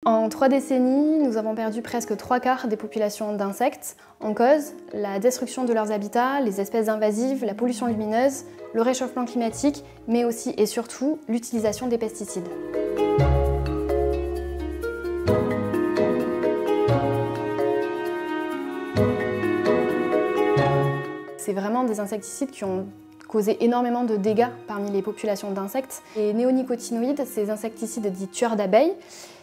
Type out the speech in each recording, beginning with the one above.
En 3 décennies, nous avons perdu presque 3/4 des populations d'insectes. En cause, la destruction de leurs habitats, les espèces invasives, la pollution lumineuse, le réchauffement climatique, mais aussi et surtout l'utilisation des pesticides. C'est vraiment des insecticides qui ont causé énormément de dégâts parmi les populations d'insectes. Les néonicotinoïdes, ces insecticides dits tueurs d'abeilles,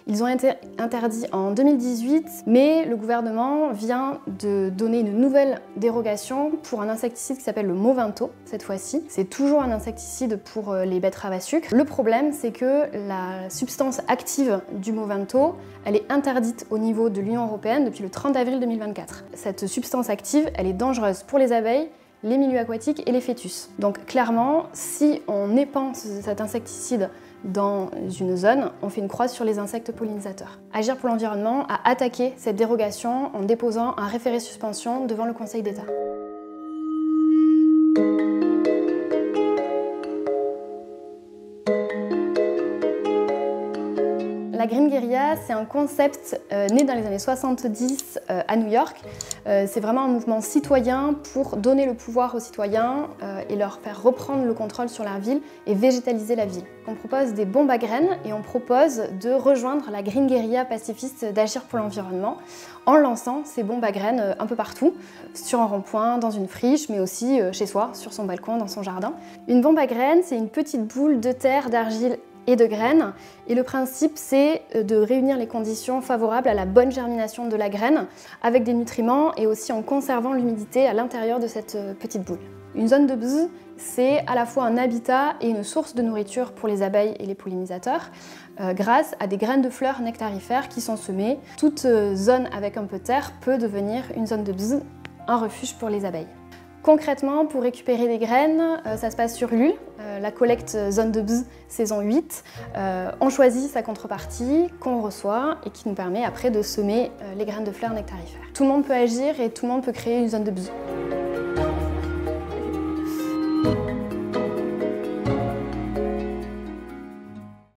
ils ont été interdits en 2018, mais le gouvernement vient de donner une nouvelle dérogation pour un insecticide qui s'appelle le Movento, cette fois-ci. C'est toujours un insecticide pour les betteraves à sucre. Le problème, c'est que la substance active du Movento, elle est interdite au niveau de l'Union européenne depuis le 30 avril 2024. Cette substance active, elle est dangereuse pour les abeilles, les milieux aquatiques et les fœtus. Donc clairement, si on épand cet insecticide dans une zone, on fait une croix sur les insectes pollinisateurs. Agir pour l'environnement a attaqué cette dérogation en déposant un référé suspension devant le Conseil d'État. La Green Guerilla, c'est un concept né dans les années 70 à New York. C'est vraiment un mouvement citoyen pour donner le pouvoir aux citoyens et leur faire reprendre le contrôle sur leur ville et végétaliser la ville. On propose des bombes à graines et on propose de rejoindre la Green Guerilla pacifiste d'Agir pour l'environnement en lançant ces bombes à graines un peu partout, sur un rond-point, dans une friche, mais aussi chez soi, sur son balcon, dans son jardin. Une bombe à graines, c'est une petite boule de terre, d'argile et de graines. Et le principe, c'est de réunir les conditions favorables à la bonne germination de la graine avec des nutriments et aussi en conservant l'humidité à l'intérieur de cette petite boule. Une zone de bzz, c'est à la fois un habitat et une source de nourriture pour les abeilles et les pollinisateurs grâce à des graines de fleurs nectarifères qui sont semées. Toute zone avec un peu de terre peut devenir une zone de bzz, un refuge pour les abeilles. Concrètement, pour récupérer des graines, ça se passe sur Ulule, la collecte zone de bzz saison 8. On choisit sa contrepartie qu'on reçoit et qui nous permet après de semer les graines de fleurs nectarifères. Tout le monde peut agir et tout le monde peut créer une zone de bzz.